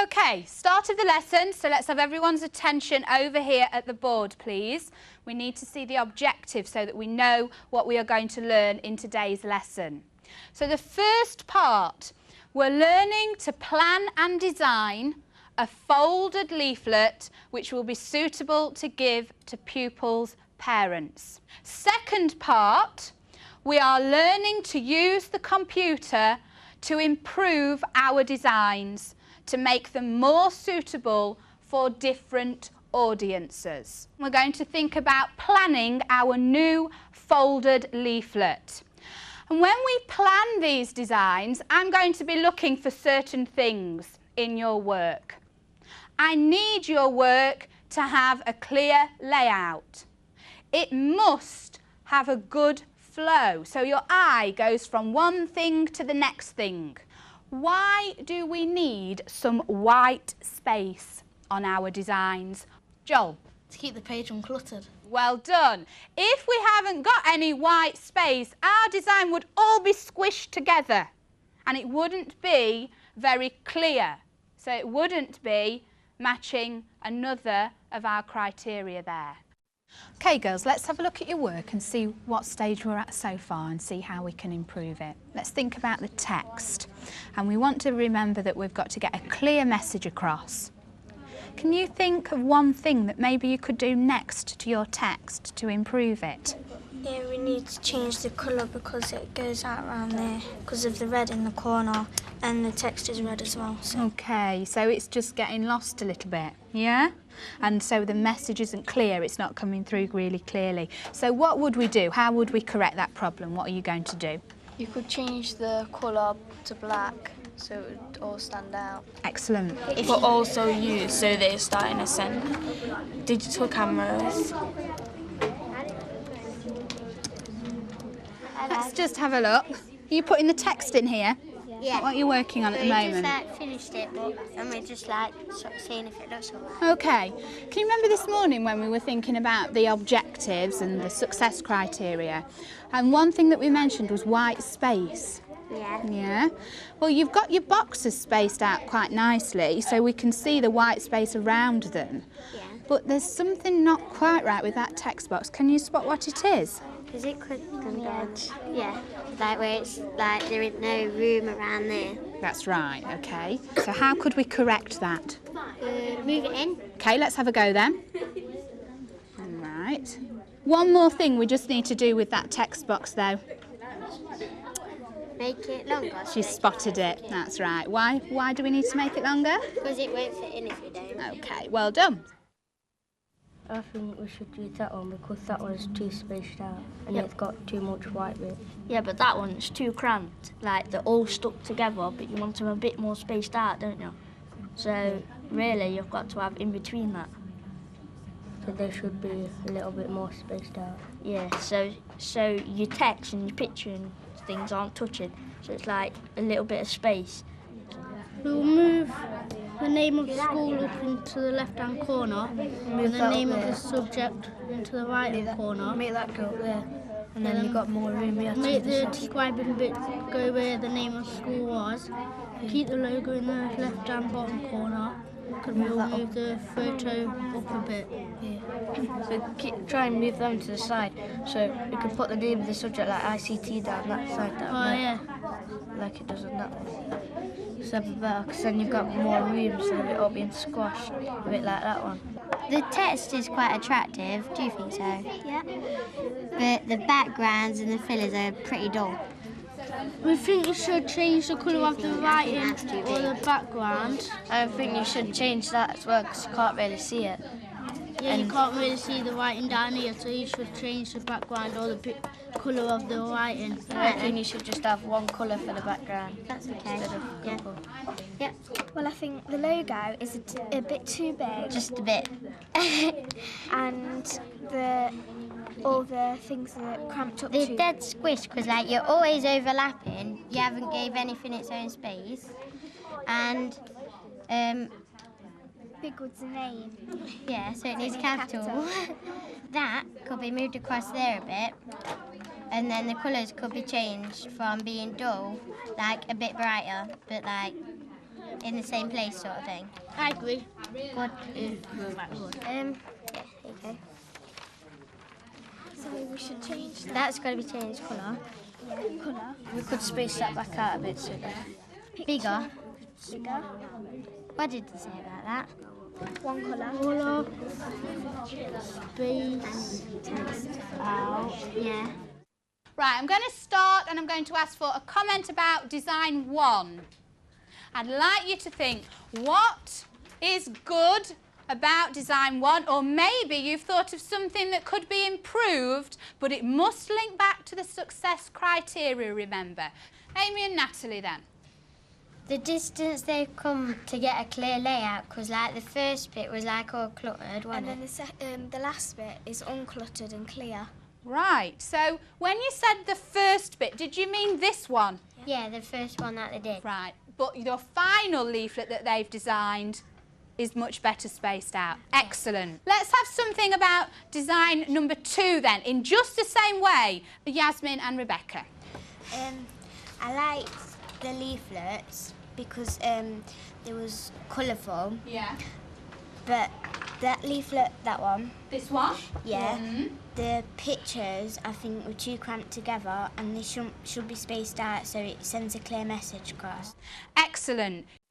Okay, start of the lesson, so let's have everyone's attention over here at the board, please. We need to see the objective so that we know what we are going to learn in today's lesson. So the first part, we're learning to plan and design a folded leaflet which will be suitable to give to pupils' parents. Second part, we are learning to use the computer to improve our designs, to make them more suitable for different audiences. We're going to think about planning our new folded leaflet. And when we plan these designs, I'm going to be looking for certain things in your work. I need your work to have a clear layout. It must have a good flow, so your eye goes from one thing to the next thing. Why do we need some white space on our designs? Joel? To keep the page uncluttered. Well done. If we haven't got any white space, our design would all be squished together and it wouldn't be very clear. So it wouldn't be matching another of our criteria there. Okay girls, let's have a look at your work and see what stage we're at so far and see how we can improve it. Let's think about the text, and we want to remember that we've got to get a clear message across. Can you think of one thing that maybe you could do next to your text to improve it? Yeah, we need to change the colour because it goes out around there because of the red in the corner, and the text is red as well. So. Okay, so it's just getting lost a little bit, yeah? And so the message isn't clear, it's not coming through really clearly. So what would we do? How would we correct that problem? What are you going to do? You could change the colour to black so it would all stand out. Excellent. But also use, so that it's starting to send digital cameras. Let's just have a look. Are you putting the text in here? Yeah. What are you working on at the moment? We just finished it, and we're just sort of seeing if it looks all right. Okay. Can you remember this morning when we were thinking about the objectives and the success criteria? And one thing that we mentioned was white space. Yeah. Yeah. Well, you've got your boxes spaced out quite nicely, so we can see the white space around them. Yeah. But there's something not quite right with that text box. Can you spot what it is? Is it quick on the edge? Yeah. Like where it's like there is no room around there. That's right, okay. So how could we correct that? Move it in. Okay, let's have a go then. Right. One more thing we just need to do with that text box though. Make it longer. She's spotted it, that's right. Why do we need to make it longer? Because it won't fit in if you don't. Okay, well done. I think we should use that one because that one's too spaced out and it's got too much white bit. Yeah, but that one's too cramped. Like, they're all stuck together, but you want them a bit more spaced out, don't you? So, really, you've got to have in between that. So they should be a little bit more spaced out. Yeah, so your text and your picture and things aren't touching. So it's like a little bit of space. We'll move the name of the school up into the left-hand corner, and the name of the subject into the right-hand corner. Make that go up there, and then you've got more room. Make the describing bit go where the name of the school was. Keep the logo in the left-hand bottom corner. Because we'll move the photo up a bit. Yeah. So try and move them to the side. So we can put the name of the subject like ICT down that side. Oh yeah. Like it does on that one. So better, because then you've got more room so that it'll be squashed a bit like that one. The text is quite attractive, do you think so? Yeah. But the backgrounds and the fillers are pretty dull. We think you should change the colour of the writing that's too or the background. I think you should change that as well because you can't really see it. Yeah, you can't really see the writing down here, so you should change the background or the colour of the writing. I think you should just have one colour for the background. That's okay. Instead of a couple. Yeah. Well, I think the logo is a bit too big. Just a bit. And all the things are cramped up They're too. dead squished because like you're always overlapping. You haven't gave anything its own space, and Big Wood's a name. yeah, so it needs capital. That could be moved across there a bit, and then the colours could be changed from being dull, like a bit brighter, but like in the same place sort of thing. I agree. What? Yeah, here you go. So we should change that. That's got to be changed colour. Colour. We could space that back out a bit so Bigger. Bigger. What did you say about that? One colour. Colour. Space. Oh, yeah. Right, I'm going to start and I'm going to ask for a comment about design 1. I'd like you to think, what is good about design 1? Or maybe you've thought of something that could be improved, but it must link back to the success criteria, remember. Amy and Natalie then. The distance they've come to get a clear layout, because like the first bit was like all cluttered, wasn't And it? then the last bit is uncluttered and clear. Right, so when you said the first bit, did you mean this one? Yeah, the first one that they did. Right, but your final leaflet that they've designed is much better spaced out. Excellent. Let's have something about design number 2 then, in just the same way, Yasmin and Rebecca. I liked the leaflets because they was colourful, Yeah. but that leaflet, that one, This one? yeah, the pictures I think were too cramped together and they should be spaced out so it sends a clear message across. Excellent.